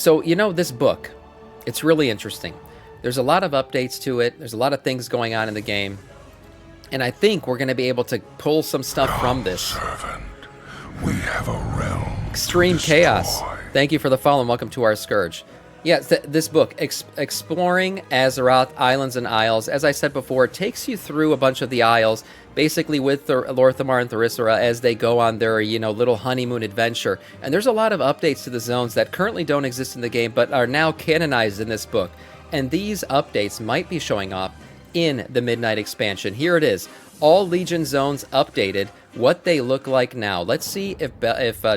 So, this book, it's really interesting. There's a lot of updates to it. There's a lot of things going on in the game. And I think we're going to be able to pull some stuff from Come, this. servant. We have a realm Extreme to Chaos. destroy. Thank you for the follow and welcome to our Scourge. Yeah, this book, Exploring Azeroth Islands and Isles, as I said before, it takes you through a bunch of the isles, basically with Lorthamar and Tharisara as they go on their, little honeymoon adventure. And there's a lot of updates to the zones that currently don't exist in the game, but are now canonized in this book. And these updates might be showing up in the Midnight expansion. Here it is. All Legion zones updated, what they look like now. Let's see if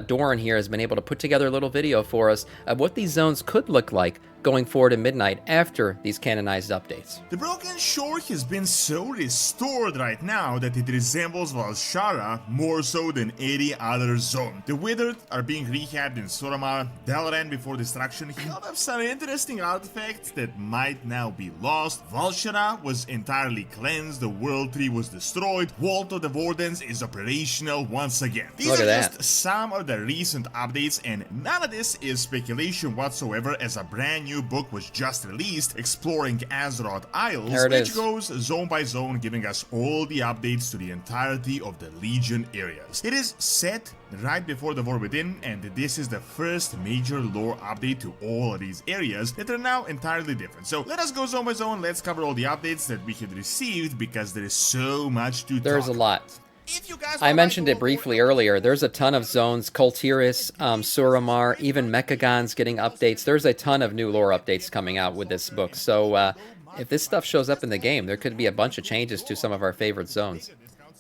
Doran here has been able to put together a little video for us of what these zones could look like going forward in Midnight after these canonized updates. The Broken Shore has been so restored right now that it resembles Val'sharah more so than any other zone. The Withered are being rehabbed in Suramar, Dalaran before destruction held up some interesting artifacts that might now be lost, Val'sharah was entirely cleansed, the World Tree was destroyed, Vault of the Wardens is operational once again. These Look are at just that. some of the recent updates, and none of this is speculation whatsoever, as a brand new book was just released, Exploring Azeroth Isles, There it which is. goes zone by zone, giving us all the updates to the entirety of the Legion areas. It is set right before the War Within, and this is the first major lore update to all of these areas that are now entirely different. So let us go zone by zone, let's cover all the updates that we have received, because there is so much to There's a talk. lot. If you guys I would mentioned like it to- briefly earlier. There's a ton of zones. Kultiris, Suramar, even Mechagon's getting updates. There's a ton of new lore updates coming out with this book. So if this stuff shows up in the game, there could be a bunch of changes to some of our favorite zones.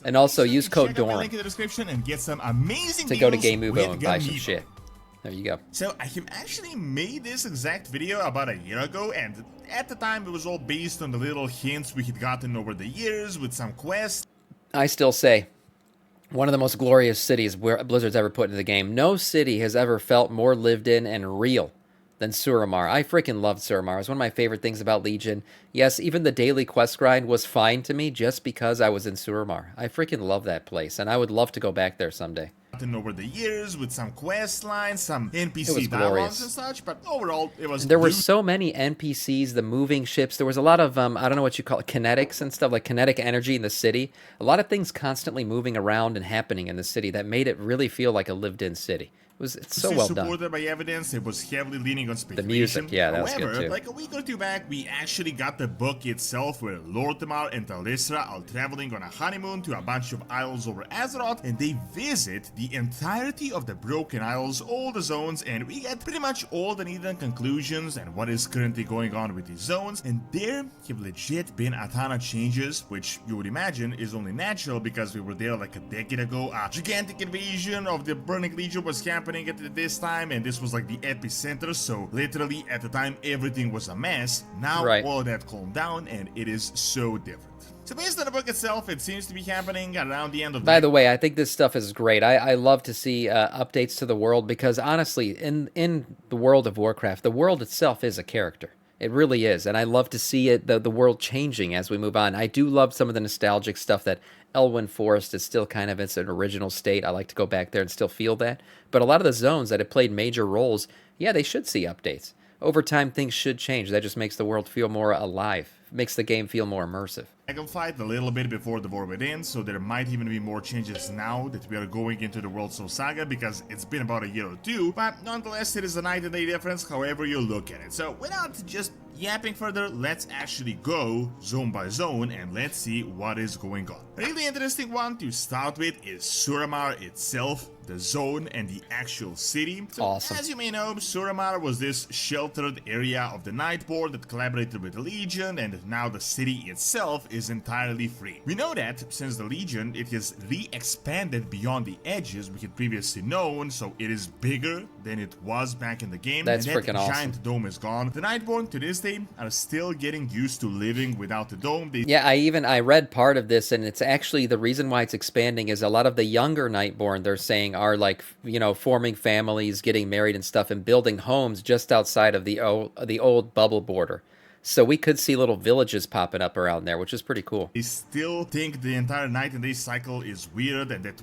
And also use code Check out the Doran link in the description and get some amazing to go to deals GameUbo with and buy some Gamibo. shit. There you go. So I have actually made this exact video about a year ago, and at the time it was all based on the little hints we had gotten over the years with some quests. I still say, one of the most glorious cities Blizzard's ever put into the game. No city has ever felt more lived in and real than Suramar. I freaking loved Suramar. It was one of my favorite things about Legion. Yes, even the daily quest grind was fine to me just because I was in Suramar. I freaking love that place, and I would love to go back there someday. Over the years with some quest lines, some It NPC was dialogues glorious. and such, but overall it was There were beautiful. so many NPCs, the moving ships. There was a lot of, I don't know what you call it, kinetics and stuff, like kinetic energy in the city. A lot of things constantly moving around and happening in the city that made it really feel like a lived-in city. It's so well done. Supported by evidence, it was heavily leaning on speculation. music, yeah, that was good However, too. like a week or two back, we actually got the book itself, where Lorthamar and Tharisara are traveling on a honeymoon to a bunch of isles over Azeroth, and they visit the entirety of the Broken Isles, all the zones, and we get pretty much all the needed conclusions and what is currently going on with these zones. And there have legit been a ton of changes, which you would imagine is only natural because we were there like a decade ago. A gigantic invasion of the Burning Legion was happening at this time, and this was like the epicenter, so literally at the time everything was a mess. Now Right. all of that calmed down, and it is so different. So based on the book itself, it seems to be happening around the end of By the way, I think this stuff is great. I love to see updates to the world because honestly, in the world of Warcraft, the world itself is a character. It really is, and I love to see it the world changing as we move on. I do love some of the nostalgic stuff that Elwyn Forest is still kind of in its original state. I like to go back there and still feel that. But a lot of the zones that have played major roles, yeah, they should see updates. Over time, things should change. That just makes the world feel more alive. Makes the game feel more immersive. Dragon fight a little bit before the War Within, so there might even be more changes now that we are going into the World Soul Saga, because it's been about a year or two, but nonetheless it is a night and day difference however you look at it. So without just yapping further, let's actually go zone by zone and let's see what is going on. A really interesting one to start with is Suramar itself, the zone and the actual city. So, Awesome. as you may know, Suramar was this sheltered area of the Nightborn that collaborated with the Legion, and now the city itself is entirely free. We know that since the Legion, it has re-expanded beyond the edges we had previously known, so it is bigger than it was back in the game. That's and that freaking awesome. giant dome is gone. The Nightborn to this day are still getting used to living without the dome. They Yeah, I read part of this, and it's actually the reason why it's expanding is a lot of the younger Nightborn, they're saying, are like, forming families, getting married and stuff, and building homes just outside of the old bubble border. So we could see little villages popping up around there, which is pretty cool. They still think the entire night and day cycle is weird, and that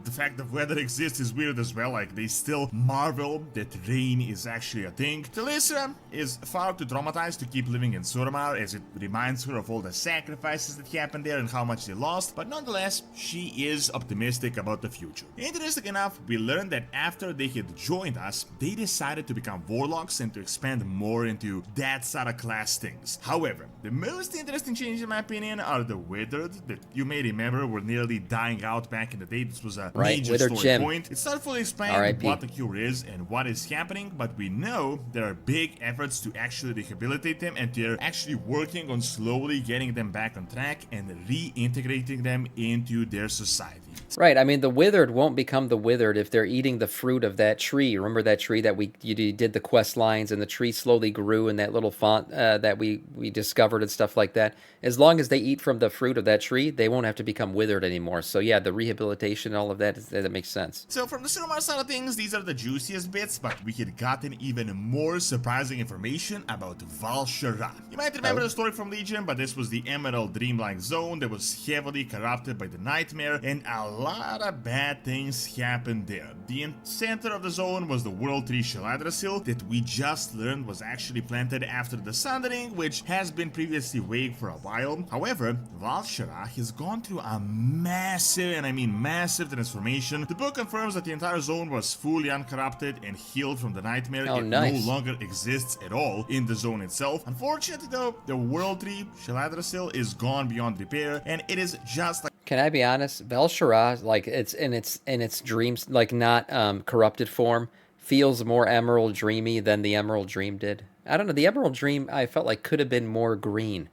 the fact that weather exists is weird as well. Like, they still marvel that rain is actually a thing. Talysra is far too traumatized to keep living in Suramar, as it reminds her of all the sacrifices that happened there and how much they lost, but nonetheless, she is optimistic about the future. Interesting enough, we learned that after they had joined us, they decided to become warlocks and to expand more into that sort of class things. However, the most interesting change in my opinion are the withered that you may remember were nearly dying out back in the day. This was a major Withered story Jim. point. It's not fully explained R.I.P. what the cure is and what is happening, but we know there are big efforts to actually rehabilitate them, and they're actually working on slowly getting them back on track and reintegrating them into their society. Right, I mean, the withered won't become the withered if they're eating the fruit of that tree. Remember that tree that you did the quest lines, and the tree slowly grew in that little font that we discovered and stuff like that? As long as they eat from the fruit of that tree, they won't have to become withered anymore. So yeah, the rehabilitation and all of that makes sense. So from the Suramar side of things, these are the juiciest bits, but we had gotten even more surprising information about Val'sharah. You might remember the story from Legion, but this was the Emerald Dreamlike Zone that was heavily corrupted by the Nightmare, and a lot of bad things happened there. The center of the zone was the World Tree Shaladrasil that we just learned was actually planted after the Sundering, which has been previously vague for a while. However, Val'sharah has gone through a massive, and I mean massive, transformation. The book confirms that the entire zone was fully uncorrupted and healed from the Nightmare. It nice. no longer exists at all in the zone itself. Unfortunately though, the World Tree Shaladrasil is gone beyond repair, and it is just like... Can I be honest? Val'sharah, like it's in its dreams, like not corrupted form, feels more Emerald Dreamy than the Emerald Dream did. I don't know. The Emerald Dream I felt like could have been more green.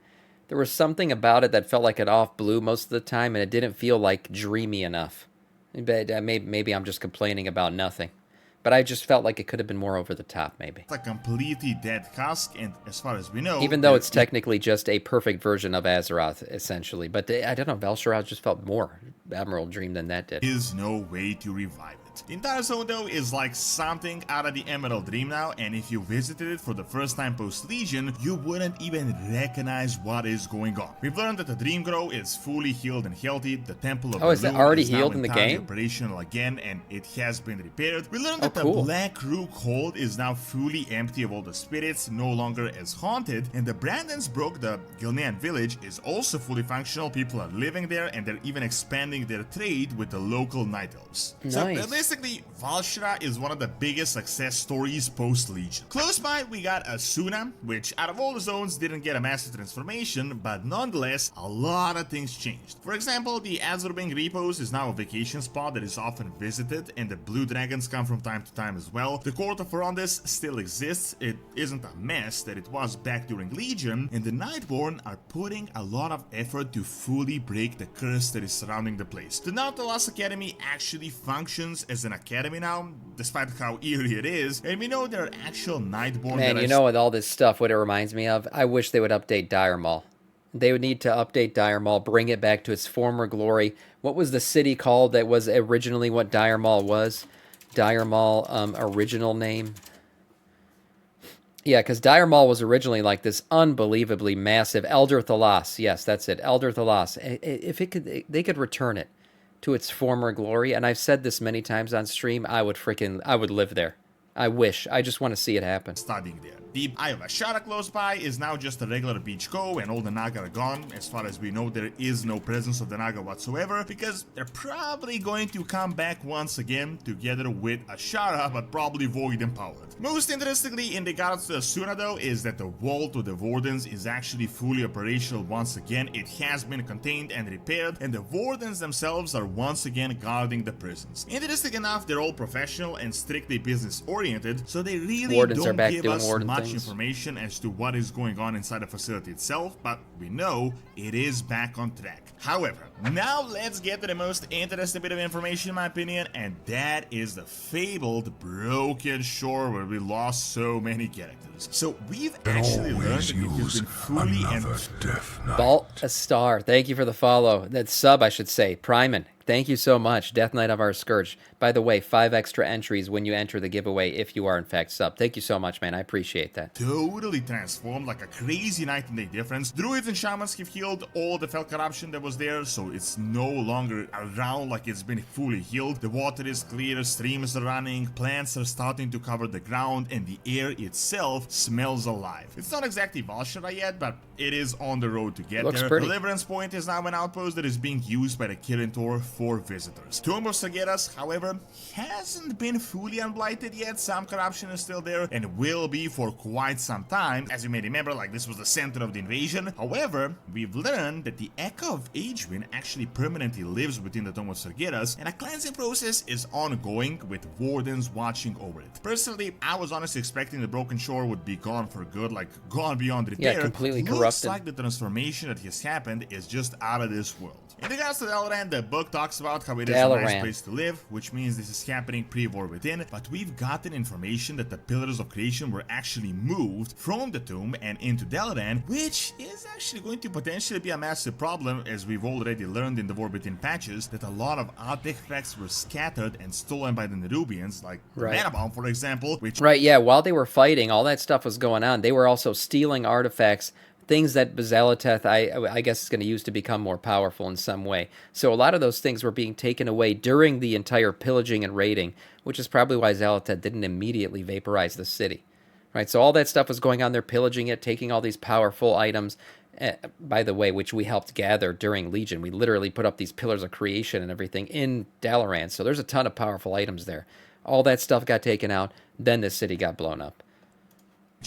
There was something about it that felt like it off blue most of the time, and it didn't feel like dreamy enough. But maybe I'm just complaining about nothing. But I just felt like it could have been more over the top, maybe. a completely dead husk, and as far as we know... Even though it's technically just a perfect version of Azeroth, essentially. But I don't know, Val'sharah just felt more Emerald Dream than that did. is no way to revive it. The entire zone though is like something out of the Emerald Dream now, and if you visited it for the first time post-Legion, you wouldn't even recognize what is going on. We've learned that the Dream Grove is fully healed and healthy, the Temple of is it Balloon already is now healed in the entirely game? operational again, and it has been repaired. We learned that cool. the Black Rook Hold is now fully empty of all the spirits, no longer as haunted, and the Brandonsbrook, the Gilnean village, is also fully functional. People are living there, and they're even expanding their trade with the local Night Elves. So Nice. realistically, Val'sharah is one of the biggest success stories post-Legion. Close by, we got Azsuna, which out of all the zones didn't get a massive transformation, but nonetheless, a lot of things changed. For example, the Azurbing Repos is now a vacation spot that is often visited, and the Blue Dragons come from time to time as well. The Court of Ferondis still exists. It isn't a mess that it was back during Legion, and the Nightborn are putting a lot of effort to fully break the curse that is surrounding the place. The Nautilus Academy actually functions as an academy now, despite how eerie it is, and we know there are actual Nightborn Man, that you know, with all this stuff, what it reminds me of? I wish they would update Dire Maul. They would need to update Dire Maul, bring it back to its former glory. What was the city called that was originally what Dire Maul was? Dire Maul, original name? Yeah, because Dire Maul was originally like this unbelievably massive Elder Thalas. Yes, that's it, Elder Thalas. If it could, they could return it to its former glory. And I've said this many times on stream. I would live there. I wish. I just want to see it happen. studying there. The Eye of Val'sharah close by is now just a regular beach cove, and all the Naga are gone. As far as we know, there is no presence of the Naga whatsoever, because they're probably going to come back once again together with Azsuna, but probably void empowered. Most interestingly, in regards to Azsuna though, is that the Vault of the Wardens is actually fully operational once again. It has been contained and repaired, and the Wardens themselves are once again guarding the prisons. Interesting enough, they're all professional and strictly business oriented, so they really Wardens are don't back give doing us warden much things. information as to what is going on inside the facility itself, but we know it is back on track. However, now let's get to the most interesting bit of information in my opinion, and that is the fabled Broken Shore, where we lost so many characters. So we've actually learned Always that it has use been fully another death knight. Vault a star. Thank you for the follow. That sub, I should say. Pryman. Thank you so much, Death Knight of our Scourge. By the way, 5 extra entries when you enter the giveaway if you are in fact sub. Thank you so much, man. I appreciate that. Totally transformed, like a crazy night and day difference. Druids and shamans have healed all the fell corruption that was there, so it's no longer around like it's been fully healed. The water is clear, streams are running, plants are starting to cover the ground, and the air itself smells alive. It's not exactly Val'sharah yet, but it is on the road to get Looks there. pretty. Deliverance Point is now an outpost that is being used by the Kirin Tor for visitors. Tomb of Sargeras, however, hasn't been fully unblighted yet. Some corruption is still there and will be for quite some time. As you may remember, like this was the center of the invasion. However, we've learned that the Echo of Agewind actually permanently lives within the Tomb of Sargeras, and a cleansing process is ongoing with wardens watching over it. Personally, I was honestly expecting the Broken Shore would be gone for good, like gone beyond repair. Yeah, completely Looks corrupted. like the transformation that has happened is just out of this world. In regards to Dalaran, the book talks about how it is a nice Dalaran. place to live, which means this is happening pre-war within, but we've gotten information that the Pillars of Creation were actually moved from the tomb and into Dalaran, which is actually going to potentially be a massive problem, as we've already learned in the War Within patches that a lot of artifacts were scattered and stolen by the Nerubians, like the Right. Mana Bomb, for example, which Right, yeah, while they were fighting, all that stuff was going on. They were also stealing artifacts, things that Bazaloteth, I guess, is going to use to become more powerful in some way. So a lot of those things were being taken away during the entire pillaging and raiding, which is probably why Zaloteth didn't immediately vaporize the city. Right, so all that stuff was going on. They're pillaging it, taking all these powerful items, by the way, which we helped gather during Legion. We literally put up these Pillars of Creation and everything in Dalaran, so there's a ton of powerful items there. All that stuff got taken out, then the city got blown up.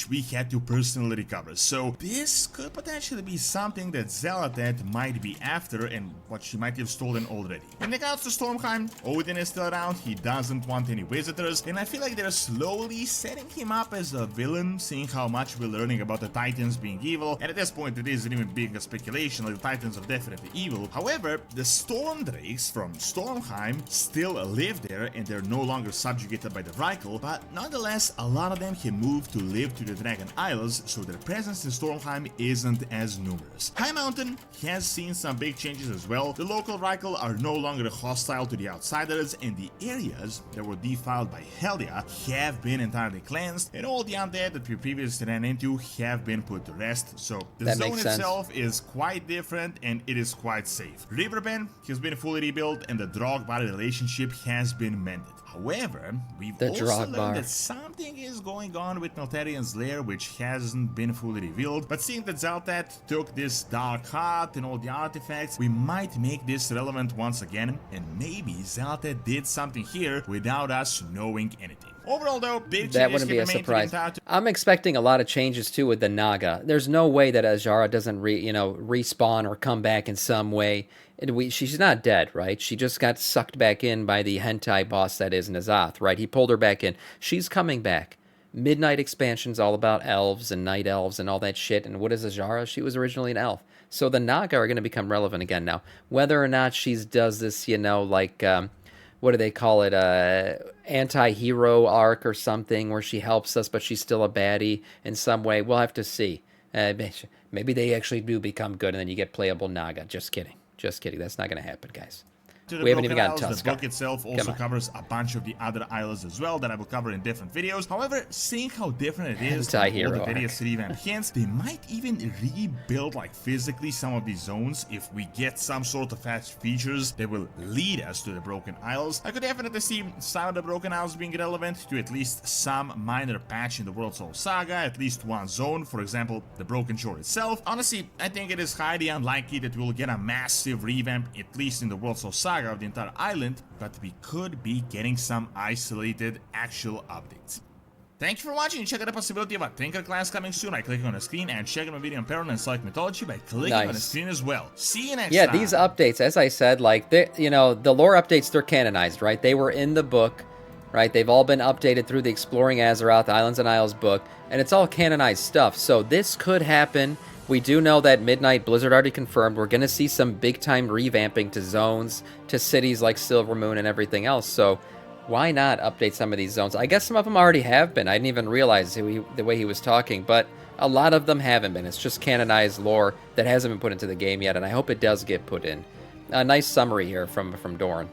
we had to personally recover. So this could potentially be something that Zaloteth might be after and what she might have stolen already. In regards to Stormheim, Odin is still around, he doesn't want any visitors, and I feel like they're slowly setting him up as a villain, seeing how much we're learning about the Titans being evil, and at this point it isn't even being a speculation, like the Titans are definitely evil. However, the Storm Drakes from Stormheim still live there and they're no longer subjugated by the Vrykul, but nonetheless a lot of them have moved to live to the Dragon Isles, so their presence in Stormheim isn't as numerous. Highmountain has seen some big changes as well. The local Vrykul are no longer hostile to the outsiders, and the areas that were defiled by Helya have been entirely cleansed, and all the undead that we previously ran into have been put to rest, so the That zone makes sense. itself is quite different and it is quite safe. Riverbend has been fully rebuilt and the Drogbar relationship has been mended. However, we've The also Drogbar. learned that something is going on with Neltharian's lair which hasn't been fully revealed, but seeing that Zalteth took this Dark Heart and all the artifacts, we might make this relevant once again, and maybe Zalteth did something here without us knowing anything. Overall though, big That changes wouldn't be a have been made to the surprise. entire I'm expecting a lot of changes too with the Naga. There's no way that Azsuna doesn't respawn or come back in some way. She's not dead, right? She just got sucked back in by the hentai boss that is Nazath, right? He pulled her back in. She's coming back. Midnight Expansion's all about elves and night elves and all that shit. And what is Azsuna? She was originally an elf. So the Naga are going to become relevant again now. Whether or not she does this, what do they call it, anti-hero arc or something where she helps us but she's still a baddie in some way, we'll have to see. Maybe they actually do become good and then you get playable Naga. Just kidding, that's not going to happen, guys. To the We haven't even Broken gotten Isles, the Tuskar. book itself also covers a bunch of the other isles as well that I will cover in different videos. However, seeing how different it is from all Anti-hero the various revamp hints, they might even rebuild like physically some of these zones if we get some sort of fast features that will lead us to the Broken Isles. I could definitely see some of the Broken Isles being relevant to at least some minor patch in the World Soul Saga, at least one zone, for example, the Broken Shore itself. Honestly, I think it is highly unlikely that we'll get a massive revamp, at least in the World Soul Saga of the entire island, but we could be getting some isolated actual updates. Thank you for watching. Check out the possibility of a Tinker class coming soon by clicking on the screen, and check out my video on Peril and Select Mythology by clicking on the Nice. screen as well. See you next Yeah, time. these updates, as I said, like, the lore updates, they're canonized, right? They were in the book, right? They've all been updated through the Exploring Azeroth Islands and Isles book, and it's all canonized stuff. So this could happen. We do know that Midnight Blizzard already confirmed we're going to see some big-time revamping to zones, to cities like Silvermoon and everything else. So why not update some of these zones? I guess some of them already have been. I didn't even realize the way he was talking, but a lot of them haven't been. It's just canonized lore that hasn't been put into the game yet, and I hope it does get put in. a nice summary here from Dorn.